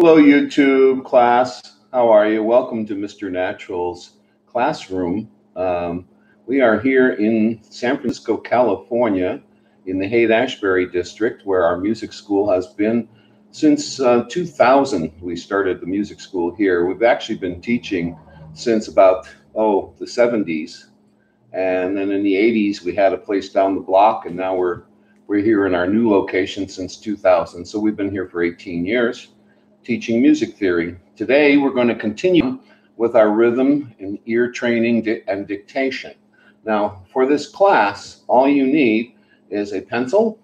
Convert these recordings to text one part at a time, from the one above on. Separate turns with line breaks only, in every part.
Hello, YouTube class. How are you? Welcome to Mr. Natural's classroom. We are here in San Francisco, California, in the Haight-Ashbury district, where our music school has been since 2000. We started the music school here. We've actually been teaching since about, the 70s. And then in the 80s, we had a place down the block, and now we're here in our new location since 2000. So we've been here for 18 years. Teaching music theory. Today we're going to continue with our rhythm and ear training and dictation. Now for this class, all you need is a pencil,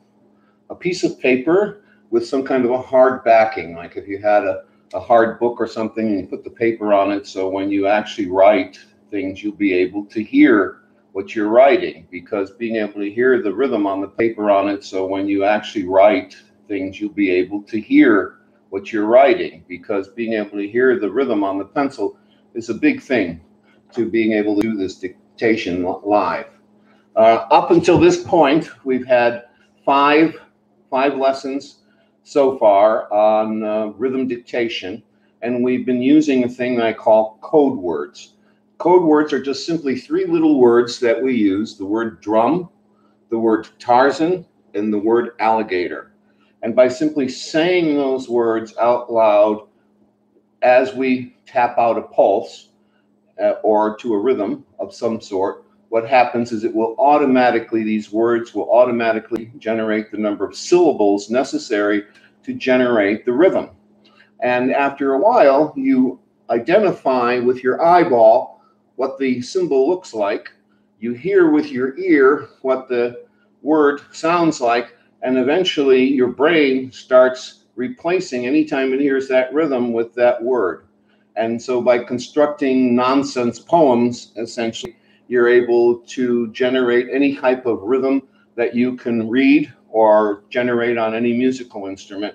a piece of paper with some kind of a hard backing, like if you had a hard book or something and you put the paper on it, so when you actually write things you'll be able to hear what you're writing, because being able to hear the rhythm on the paper on it, so when you actually write things you'll be able to hear what you're writing, because being able to hear the rhythm on the pencil is a big thing to being able to do this dictation live. Up until this point, we've had five lessons so far on rhythm dictation, and we've been using a thing that I call code words. Code words are just simply three little words that we use: the word drum, the word Tarzan, and the word alligator. And by simply saying those words out loud as we tap out a pulse or to a rhythm of some sort, what happens is these words will automatically generate the number of syllables necessary to generate the rhythm. And after a while, you identify with your eyeball what the symbol looks like. You hear with your ear what the word sounds like. And eventually your brain starts replacing anytime it hears that rhythm with that word. And so by constructing nonsense poems, essentially, you're able to generate any type of rhythm that you can read or generate on any musical instrument.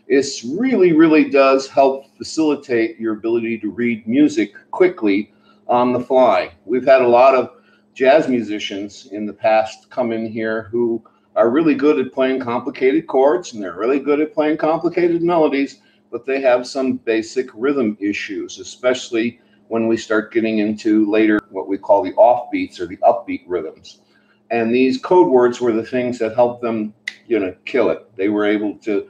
It really does help facilitate your ability to read music quickly on the fly. We've had a lot of jazz musicians in the past come in here who are really good at playing complicated chords, and they're really good at playing complicated melodies, but they have some basic rhythm issues, especially when we start getting into later what we call the offbeats or the upbeat rhythms. And these code words were the things that helped them, kill it. They were able to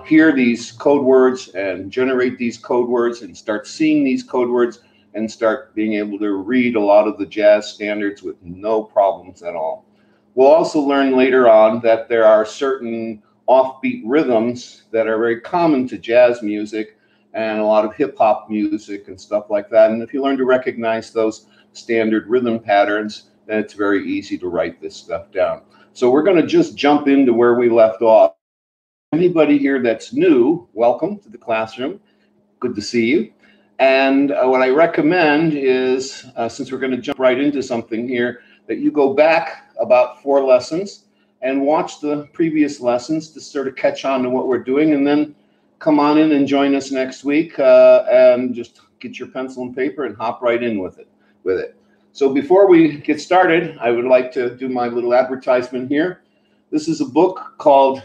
hear these code words and generate these code words and start seeing these code words and start being able to read a lot of the jazz standards with no problems at all. We'll also learn later on that there are certain offbeat rhythms that are very common to jazz music and a lot of hip-hop music and stuff like that. And if you learn to recognize those standard rhythm patterns, then it's very easy to write this stuff down. So we're going to just jump into where we left off. Anybody here that's new, welcome to the classroom. Good to see you. And what I recommend is, since we're going to jump right into something here, that you go back about 4 lessons and watch the previous lessons to sort of catch on to what we're doing, and then come on in and join us next week and just get your pencil and paper and hop right in with it. So before we get started, I would like to do my little advertisement here. This is a book called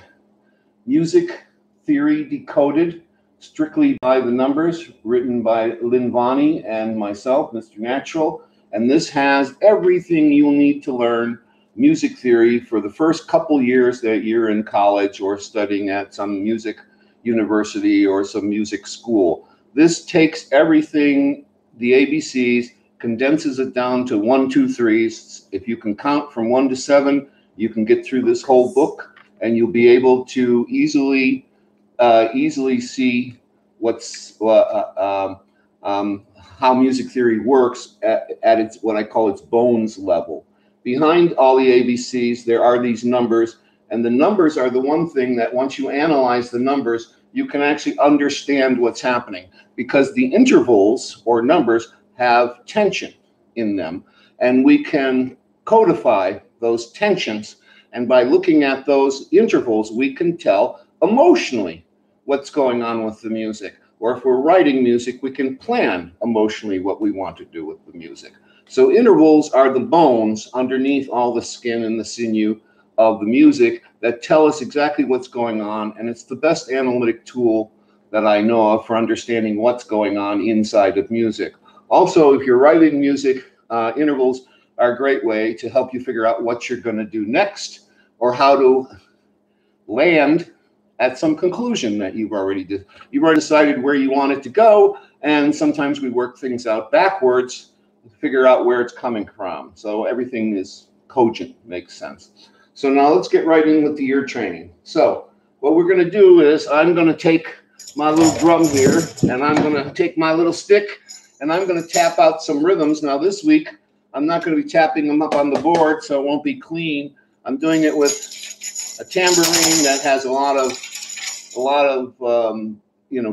Music Theory Decoded, strictly by the numbers, written by Lynn Vonnie and myself, Mr. Natural. And this has everything you'll need to learn music theory for the first couple years that you're in college or studying at some music university or some music school. This takes everything, the ABCs, condenses it down to 1, 2, 3s. If you can count from 1 to 7, you can get through this whole book, and you'll be able to easily see what's how music theory works at its what I call its bones level. Behind all the ABCs, there are these numbers, and the numbers are the one thing that once you analyze the numbers, you can actually understand what's happening, because the intervals or numbers have tension in them, and we can codify those tensions, and by looking at those intervals, we can tell emotionally what's going on with the music. Or if we're writing music, we can plan emotionally what we want to do with the music. So intervals are the bones underneath all the skin and the sinew of the music that tell us exactly what's going on, and it's the best analytic tool that I know of for understanding what's going on inside of music. Also, if you're writing music, intervals are a great way to help you figure out what you're going to do next, or how to land at some conclusion that you've already decided where you want it to go, and sometimes we work things out backwards to figure out where it's coming from. So everything is cogent, makes sense. So now let's get right in with the ear training. So what we're going to do is I'm going to take my little drum here, and I'm going to take my little stick, and I'm going to tap out some rhythms. Now this week, I'm not going to be tapping them up on the board, so it won't be clean. I'm doing it with a tambourine that has a lot of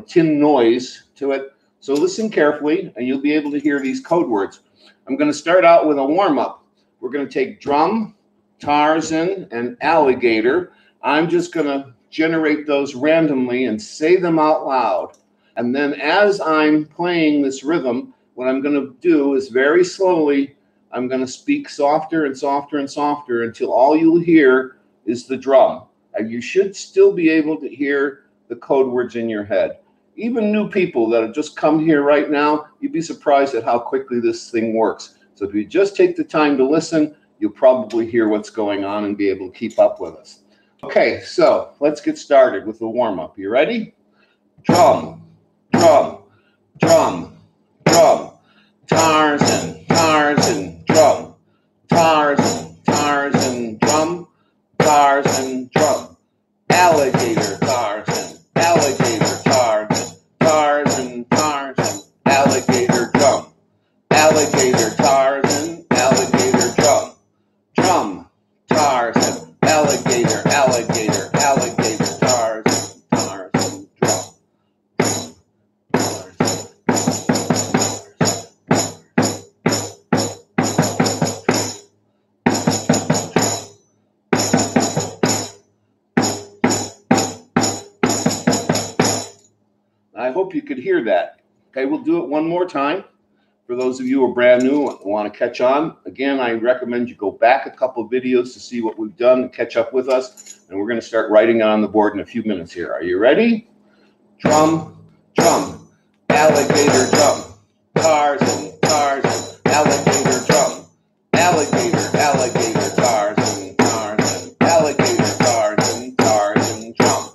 tin noise to it. So listen carefully, and you'll be able to hear these code words. I'm going to start out with a warm-up. We're going to take drum, Tarzan, and alligator. I'm just going to generate those randomly and say them out loud. And then as I'm playing this rhythm, what I'm going to do is very slowly, I'm going to speak softer and softer and softer until all you'll hear is the drum. And you should still be able to hear the code words in your head. Even new people that have just come here right now, you'd be surprised at how quickly this thing works. So if you just take the time to listen, you'll probably hear what's going on and be able to keep up with us. Okay, so let's get started with the warm-up. You ready? Drum, drum, drum, drum. Tarzan, Tarzan, drum. Tarzan, Tarzan, drum. Tarzan, drum. Alligator, Tarzan. Alligator, Tarzan. Tarzan, Tarzan. Alligator, drum. Alligator, Tarzan. Alligator, drum. Drum, Tarzan. Alligator, alligator, alligator, Tarzan. Tarzan, drum. I hope you could hear that. Okay, we'll do it one more time. For those of you who are brand new and want to catch on, again, I recommend you go back a couple of videos to see what we've done and catch up with us. And we're going to start writing it on the board in a few minutes here. Are you ready? Drum, drum, alligator, drum. Tarzan, Tarzan, alligator, drum. Alligator, alligator, Tarzan, Tarzan. Alligator, Tarzan, Tarzan, drum.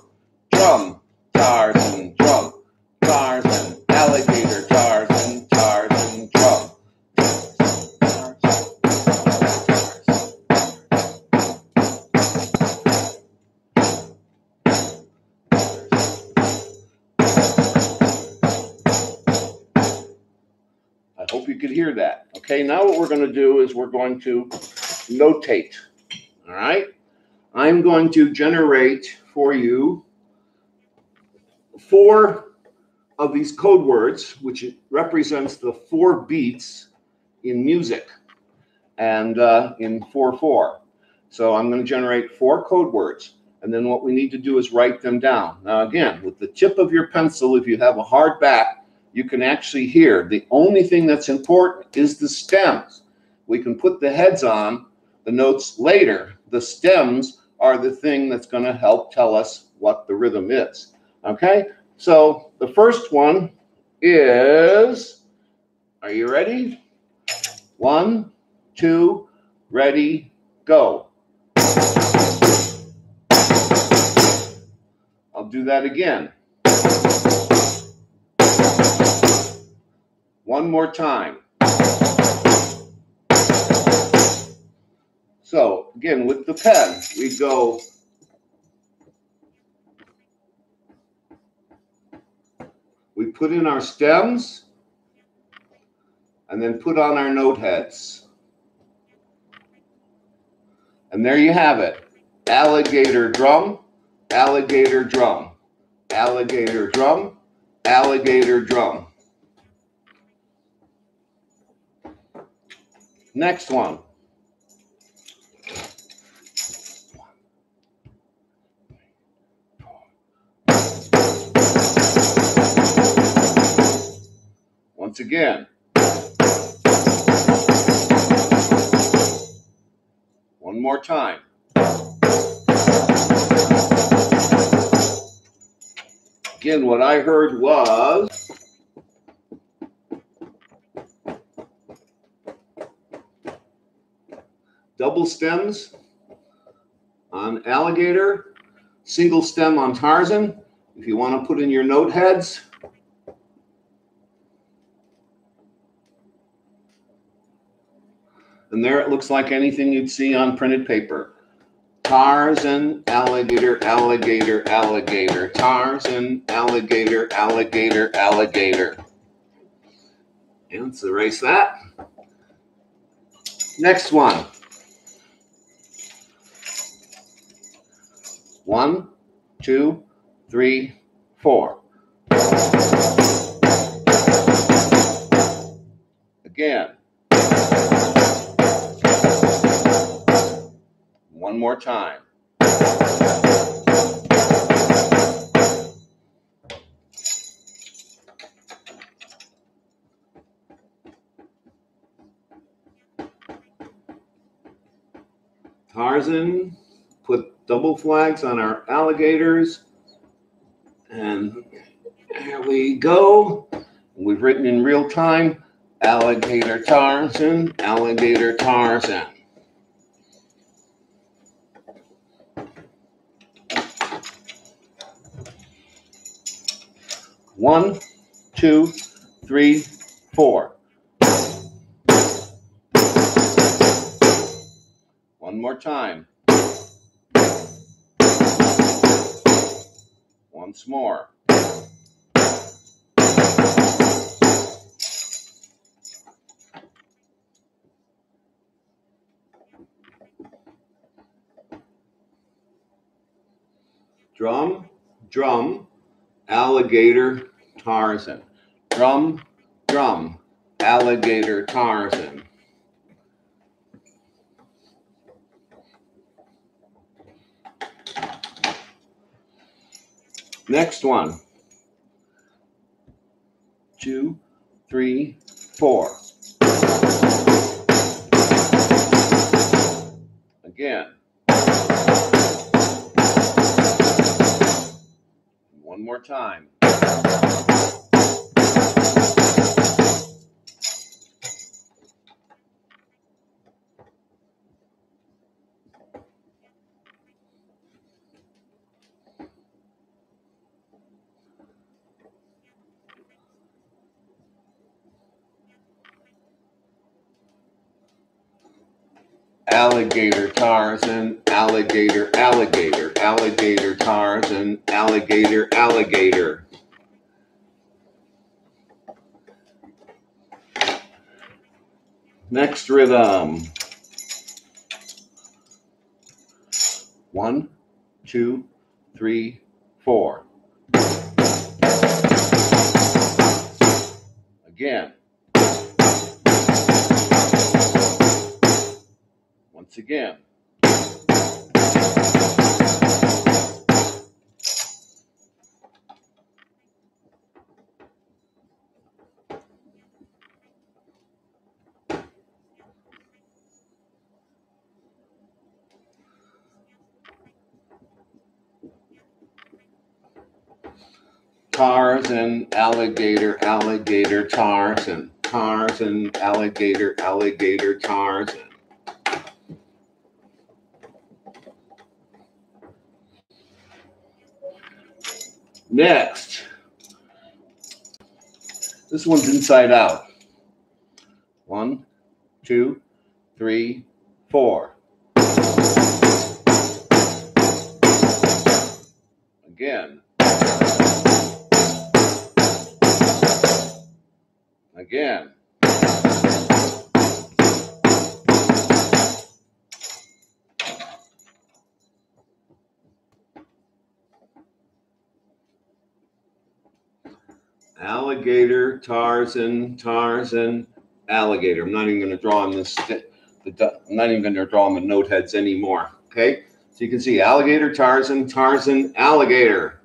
Drum, Tarzan, drum. Tarzan, alligator, Tarzan, Tarzan, drum. I hope you could hear that. Okay, now what we're going to do is we're going to notate. All right? I'm going to generate for you 4 of these code words, which represents the 4 beats in music, and in 4/4. So I'm going to generate 4 code words, and then what we need to do is write them down. Now again, with the tip of your pencil, if you have a hard back, you can actually hear. The only thing that's important is the stems. We can put the heads on the notes later. The stems are the thing that's going to help tell us what the rhythm is. Okay? So the first one is, are you ready? 1, 2, ready, go. I'll do that again. One more time. So again, with the pen, we go we put in our stems and then put on our note heads. And there you have it. Alligator drum, alligator drum, alligator drum, alligator drum. Next one. Once again. One more time. Again, what I heard was double stems on alligator, single stem on Tarzan. If you want to put in your note heads. And there it looks like anything you'd see on printed paper. Tarzan, alligator, alligator, alligator. Tarzan, alligator, alligator, alligator. And let's erase that. Next one. 1, 2, 3, 4. Again. One more time. Tarzan, put double flags on our alligators. And there we go. We've written in real time, alligator Tarzan, alligator Tarzan. One, 2, 3, 4. One more time. Once more. Drum, drum, alligator Tarzan. Drum, drum, alligator Tarzan. Next one. 2, 3, 4. Again. One more time. Alligator Tarzan, alligator, alligator, alligator Tarzan, alligator, alligator. Next rhythm. 1, 2, 3, 4. Again. Once again. Tarzan, alligator, alligator, Tarzan. Tarzan, alligator, alligator, Tarzan. Next. This one's inside out. 1, 2, 3, 4. Again. Again. Alligator, Tarzan, Tarzan, alligator. I'm not even going to draw on this. I'm not even going to draw on the note heads anymore. Okay, so you can see alligator, Tarzan, Tarzan, alligator.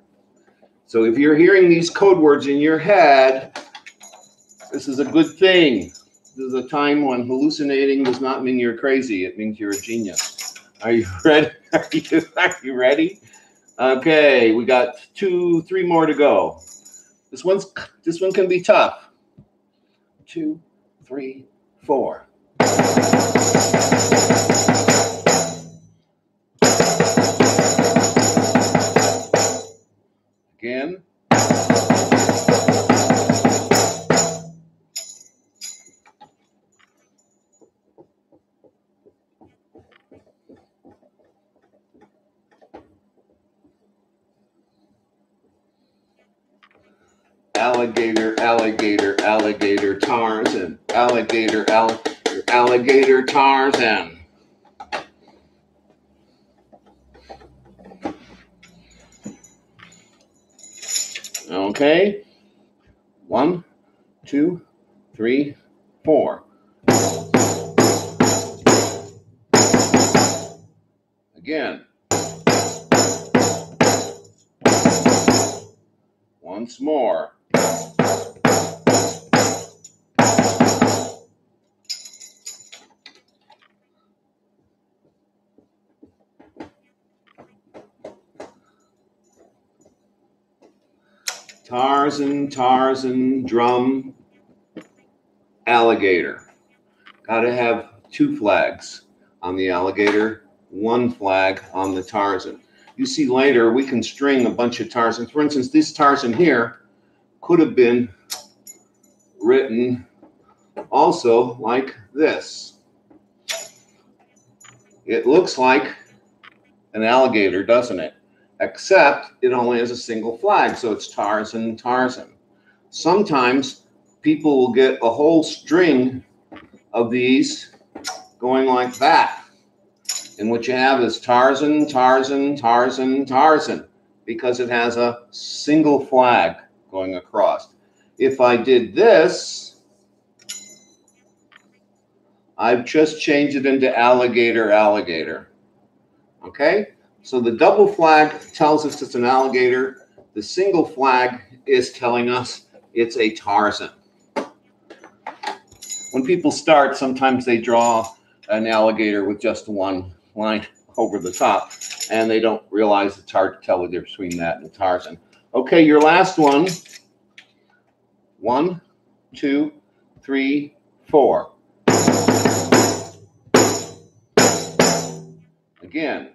So if you're hearing these code words in your head, this is a good thing. This is a time when hallucinating does not mean you're crazy. It means you're a genius. Are you ready? Are you ready? Okay, we got 2, 3 more to go. This one can be tough. 2, 3, 4. Again. Alligator, alligator, alligator, Tarzan. Alligator, alligator, alligator, Tarzan. Okay. 1, 2, 3, 4. Again. Once more. Tarzan, Tarzan, drum, alligator. Got to have 2 flags on the alligator, 1 flag on the Tarzan. You see later we can string a bunch of Tarzans. For instance, this Tarzan here could have been written also like this. It looks like an alligator, doesn't it? Except it only has a single flag, so it's Tarzan, Tarzan. Sometimes people will get a whole string of these going like that. And what you have is Tarzan, Tarzan, Tarzan, Tarzan, because it has a single flag going across. If I did this, I've just changed it into alligator, alligator. Okay? So the double flag tells us it's an alligator. The single flag is telling us it's a Tarzan. When people start, sometimes they draw an alligator with just 1 line over the top, and they don't realize it's hard to tell the difference between that and Tarzan. Okay, your last one. 1, 2, 3, 4. Again.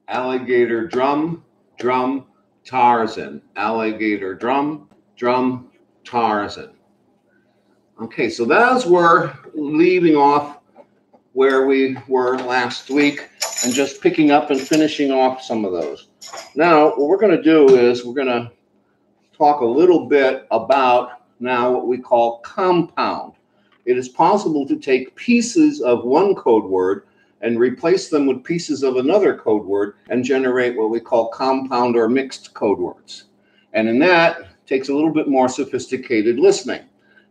Alligator, drum, drum, Tarzan. Alligator, drum, drum, Tarzan. Okay, so those were leaving off where we were last week and just picking up and finishing off some of those. Now, what we're going to do is we're going to talk a little bit about now what we call compound. It is possible to take pieces of one code word and replace them with pieces of another code word and generate what we call compound or mixed code words. And in that, it takes a little bit more sophisticated listening.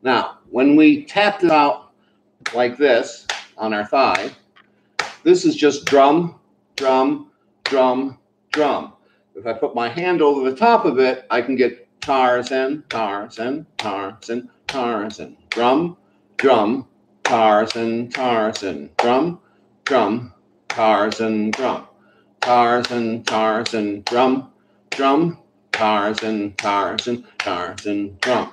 Now, when we tap it out like this on our thigh, this is just drum, drum, drum, drum. If I put my hand over the top of it, I can get Tarzan, Tarzan, Tarzan, Tarzan. Drum, drum, Tarzan, Tarzan. Drum, drum, Tarzan, drum. Tarzan, Tarzan, drum, drum, Tarzan, Tarzan, Tarzan, drum.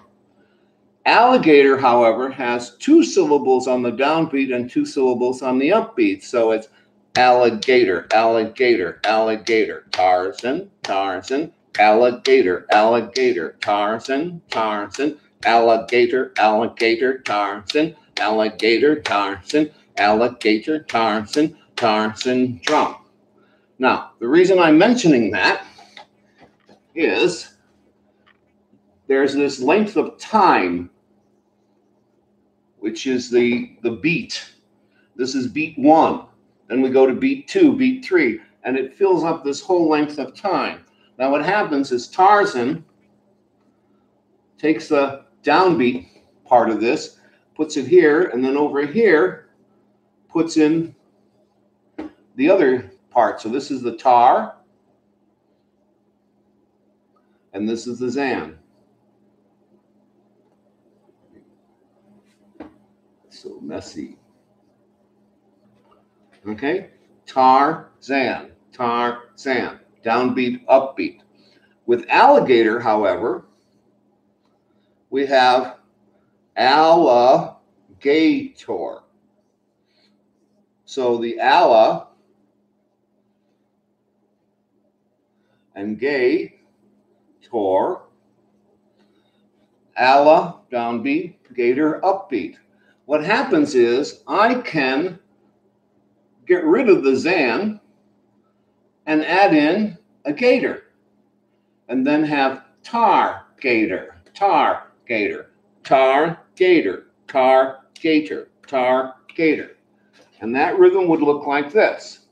Alligator, however, has 2 syllables on the downbeat and 2 syllables on the upbeat. So it's alligator, alligator, alligator, Tarzan, Tarzan, alligator, alligator, Tarzan, Tarzan, alligator, alligator, Tarzan, alligator, Tarzan, alligator, Tarzan, Tarzan, drum. Now, the reason I'm mentioning that is there's this length of time, which is the beat. This is beat 1. Then we go to beat 2, beat 3, and it fills up this whole length of time. Now what happens is Tarzan takes the downbeat part of this, puts it here, and then over here puts in the other part. So this is the tar, and this is the Zan. So messy. Okay, TARZAN, TARZAN, downbeat, upbeat. With alligator, however, we have ALLIGATOR. So the Allah and gator, Allah downbeat, gator upbeat. What happens is I can get rid of the Zan and add in a gator, and then have TAR-GATOR, TAR-GATOR, TAR-GATOR, TAR-GATOR, TAR-GATOR. And that rhythm would look like this.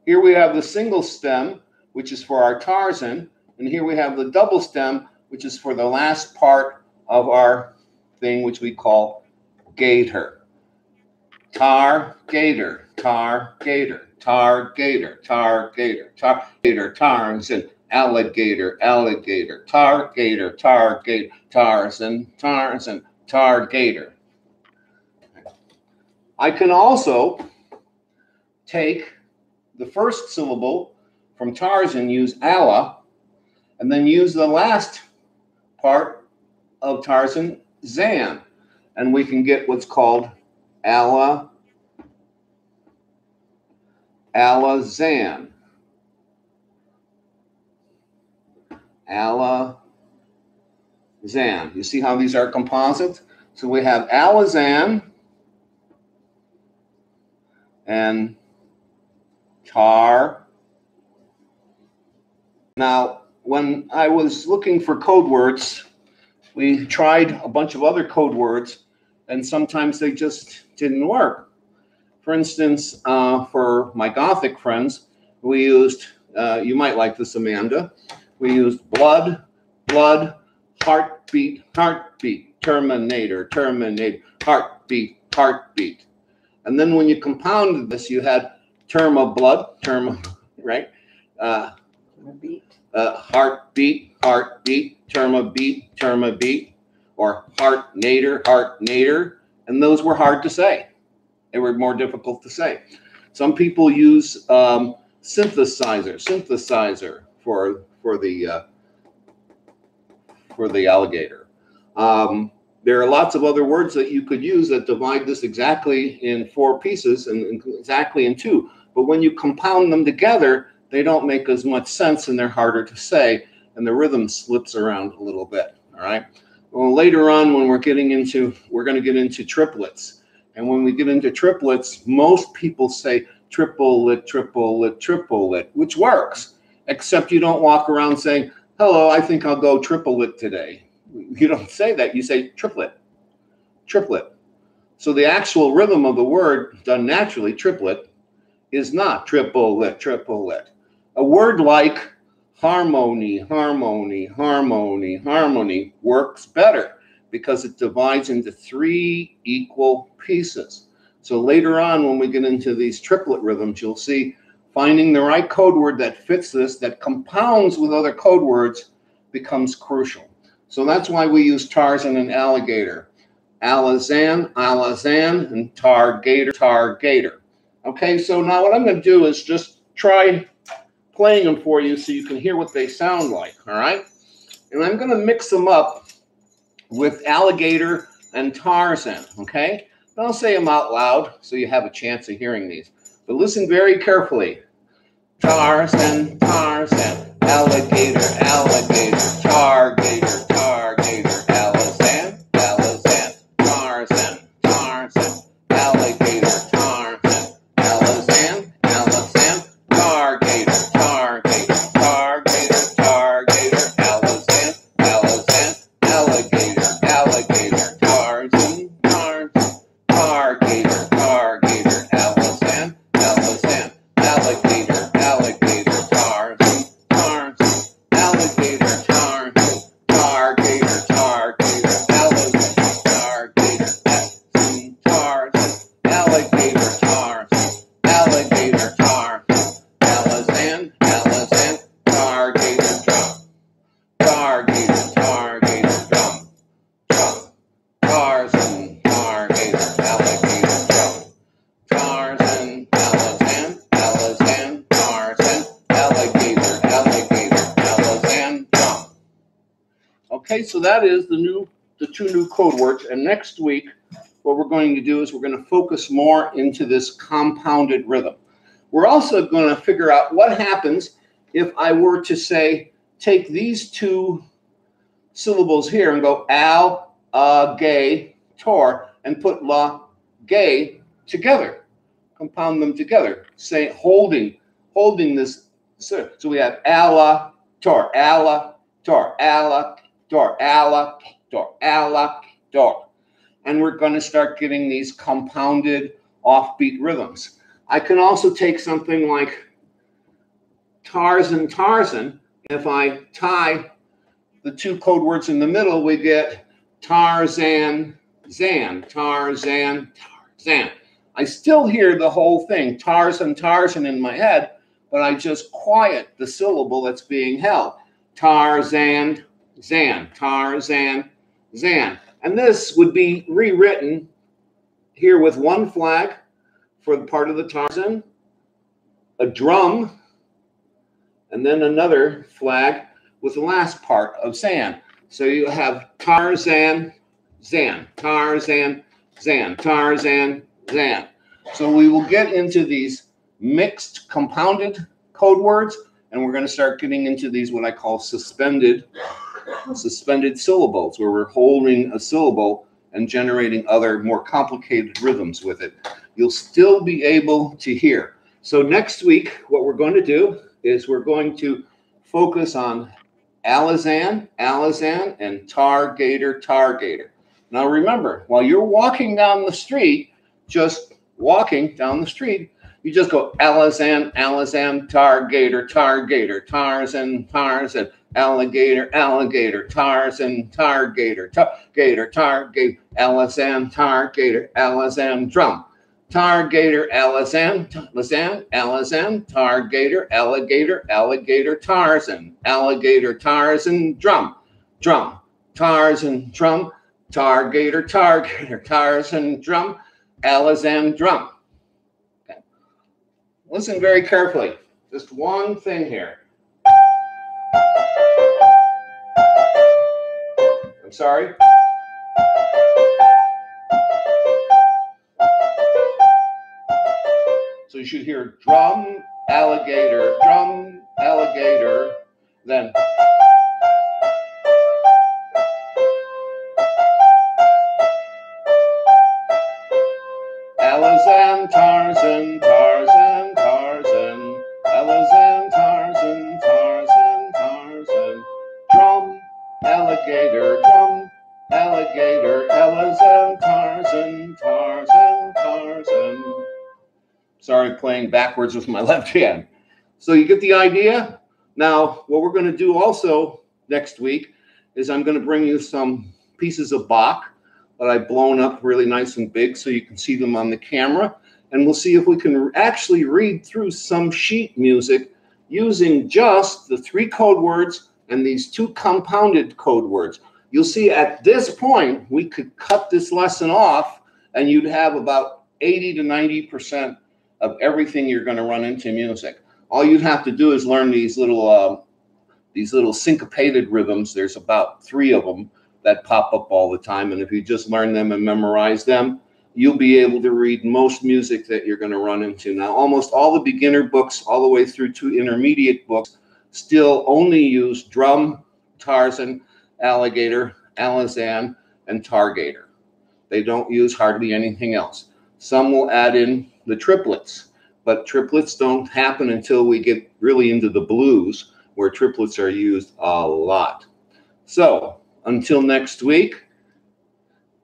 Here we have the single stem, which is for our Tarzan, and here we have the double stem, which is for the last part of our thing, which we call gator. TAR-GATOR, TAR-GATOR, TAR-GATOR, TAR-GATOR, TAR-GATOR, Tarzan, alligator, alligator, TAR-GATOR, TAR-GATOR, Tarzan, Tarzan, TAR-GATOR. I can also take the first syllable from Tarzan, use Allah, and then use the last part of Tarzan, Zan, and we can get what's called ALLI-ZAN. ALLI-ZAN. You see how these are composites? So we have ALLI-ZAN and TAR. Now, when I was looking for code words, we tried a bunch of other code words, and sometimes they just didn't work. For instance, for my Gothic friends, we used, you might like this, Amanda, we used blood, blood, heartbeat, heartbeat, terminator, terminator, heartbeat, heartbeat. And then when you compounded this, you had term of blood, term of, right? Heartbeat, heartbeat, term of beat, or heart-nator, heart-nator. And those were hard to say. They were more difficult to say. Some people use synthesizer for the alligator. There are lots of other words that you could use that divide this exactly in 4 pieces and exactly in 2. But when you compound them together, they don't make as much sense and they're harder to say, and the rhythm slips around a little bit. All right. Well, later on, when we're going to get into triplets. And when we get into triplets, most people say triplet, triplet, triplet, which works, except you don't walk around saying, hello, I think I'll go triplet today. You don't say that. You say triplet, triplet. So the actual rhythm of the word done naturally, triplet, is not triplet, triplet. A word like harmony, harmony, harmony, harmony works better because it divides into 3 equal pieces. So later on, when we get into these triplet rhythms, you'll see finding the right code word that fits this, that compounds with other code words, becomes crucial. So that's why we use Tarzan and alligator. ALLI-ZAN, ALLI-ZAN, and TAR-GATOR, TAR-GATOR. Okay, so now what I'm going to do is just try playing them for you so you can hear what they sound like, all right? And I'm going to mix them up with alligator and Tarzan, okay? Don't say them out loud so you have a chance of hearing these. But listen very carefully. Tarzan, Tarzan, alligator, alligator, TAR-GATOR, TAR-GATOR, ALLI-ZAN, ALLI-ZAN, Tarzan, Tarzan, alligator, Tarzan, ALLI-ZAN, ALLI-ZAN, TAR-GATOR, TAR-GATOR, TAR-GATOR, TAR-GATOR, ALLI-ZAN, ALLI-ZAN, alligator, alligator, Tarzan, Tarzan, TAR-GATOR, TAR-GATOR, ALLI-ZAN, ALLI-ZAN, alligator, alligator, Tarzan, Tarzan, alligator, Tarzan, Okay, so that is the two new code words. And next week, what we're going to do is we're going to focus more into this compounded rhythm. We're also going to figure out what happens if I were to say, take these two syllables here and go ALLIGATOR and put la-gay together, compound them together, say holding this. So we have ALLIGATOR, ALLIGATOR, ALLIGATOR, ALLIGATOR, ALLIGATOR. And we're going to start getting these compounded offbeat rhythms. I can also take something like TARZAN, TARZAN. If I tie the two code words in the middle, we get TARZAN, ZAN, TARZAN, TARZAN. I still hear the whole thing, TARZAN, TARZAN in my head, but I just quiet the syllable that's being held. TARZAN, ZAN, TARZAN, ZAN. And this would be rewritten here with one flag for the part of the TARZAN, a drum, and then another flag with the last part of ZAN. So you have TARZAN, ZAN, TARZAN, ZAN, TARZAN, ZAN. So we will get into these mixed compounded code words, and we're going to start getting into these what I call suspended syllables, where we're holding a syllable and generating other more complicated rhythms with it. You'll still be able to hear. So next week, what we're going to do is we're going to focus on ALLI-ZAN, ALLI-ZAN, and TAR-GATOR, TAR-GATOR. Now remember, while you're walking down the street, just walking down the street, you just go ALLI-ZAN, ALLI-ZAN, TAR-GATOR, TAR-GATOR, TARZAN, TARZAN, ALLIGATOR, ALLIGATOR, TARZAN, TAR-GATOR, TAR-GATOR, TAR-GATOR, ALLI-ZAN, TAR-GATOR, ALLI-ZAN, drum. TAR-GATOR, ALLI-ZAN, ALLI-ZAN, ALLI-ZAN, TAR-GATOR, ALLIGATOR, ALLIGATOR, TARZAN, ALLIGATOR, TARZAN, drum, drum, TARZAN, drum, TAR-GATOR, TAR-GATOR, TARZAN, drum, ALLI-ZAN, drum. Okay. Listen very carefully. Just one thing here. I'm sorry. So you should hear drum, alligator, then ALLI-ZAN, TARZAN, TARZAN, TARZAN, ALLI-ZAN, TARZAN, TARZAN, TARZAN, drum, alligator, ALLI-ZAN, TARZAN, TARZAN, TARZAN. Sorry, playing backwards with my left hand. So you get the idea? Now, what we're going to do also next week is I'm going to bring you some pieces of Bach that I've blown up really nice and big so you can see them on the camera. And we'll see if we can actually read through some sheet music using just the 3 code words and these 2 compounded code words. You'll see at this point, we could cut this lesson off and you'd have about 80 to 90% of everything you're going to run into music. All you'd have to do is learn these little syncopated rhythms. There's about 3 of them that pop up all the time. And if you just learn them and memorize them, you'll be able to read most music that you're going to run into. Now, almost all the beginner books, all the way through to intermediate books, still only use drum, TARZAN, alligator, ALLI-ZAN, and TAR-GATOR. They don't use hardly anything else. Some will add in the triplets, but triplets don't happen until we get really into the blues, where triplets are used a lot. So until next week,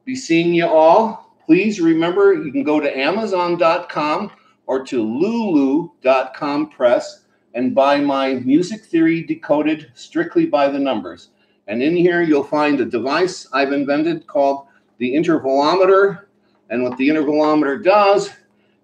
be seeing you all. Please remember, you can go to Amazon.com or to Lulu.com press and buy my Music Theory Decoded strictly by the numbers. And in here, you'll find a device I've invented called the intervalometer. And what the intervalometer does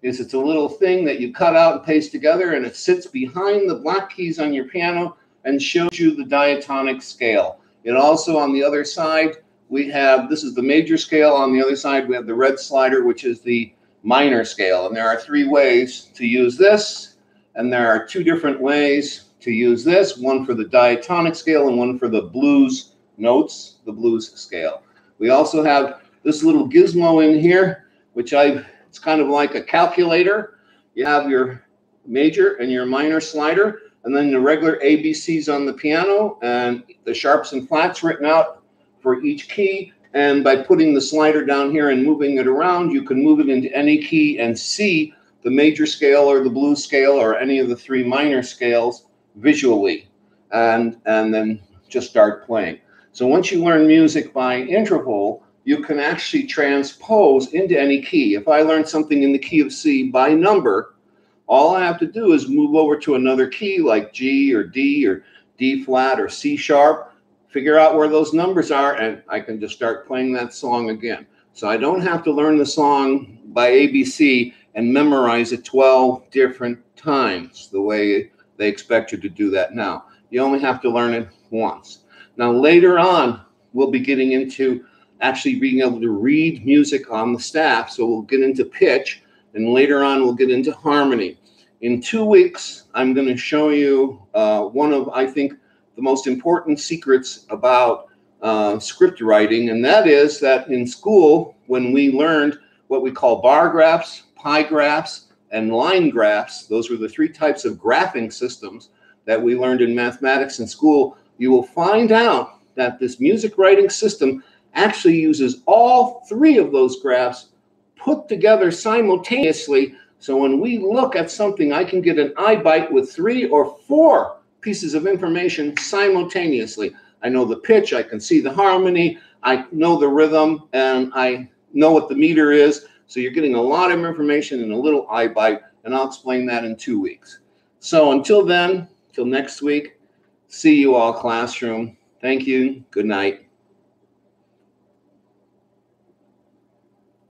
is it's a little thing that you cut out and paste together, and it sits behind the black keys on your piano and shows you the diatonic scale. It also, on the other side, we have, this is the major scale. On the other side, we have the red slider, which is the minor scale. And there are 3 ways to use this, and there are 2 different ways to use this, one for the diatonic scale and one for the blues notes, the blues scale. We also have this little gizmo in here, which it's kind of like a calculator. You have your major and your minor slider, and then the regular ABCs on the piano, and the sharps and flats written out for each key. And by putting the slider down here and moving it around, you can move it into any key and see the major scale or the blues scale or any of the three minor scales visually, and then just start playing. So once you learn music by interval, you can actually transpose into any key. If I learn something in the key of C by number, all I have to do is move over to another key like G or D flat or C sharp, figure out where those numbers are, and I can just start playing that song again. So I don't have to learn the song by ABC and memorize it 12 different times the way they expect you to do that now. You only have to learn it once. Now later on, we'll be getting into actually being able to read music on the staff. So we'll get into pitch, and later on we'll get into harmony. In 2 weeks, I'm going to show you one of, I think, the most important secrets about script writing, and that is that in school, when we learned what we call bar graphs, pie graphs, and line graphs, those were the three types of graphing systems that we learned in mathematics in school, you will find out that this music writing system actually uses all three of those graphs put together simultaneously. So when we look at something, I can get an eye bite with 3 or 4 pieces of information simultaneously. I know the pitch, I can see the harmony, I know the rhythm, and I know what the meter is. So you're getting a lot of information in a little eye bite, and I'll explain that in 2 weeks. So until then, till next week, see you all, classroom. Thank you. Good night.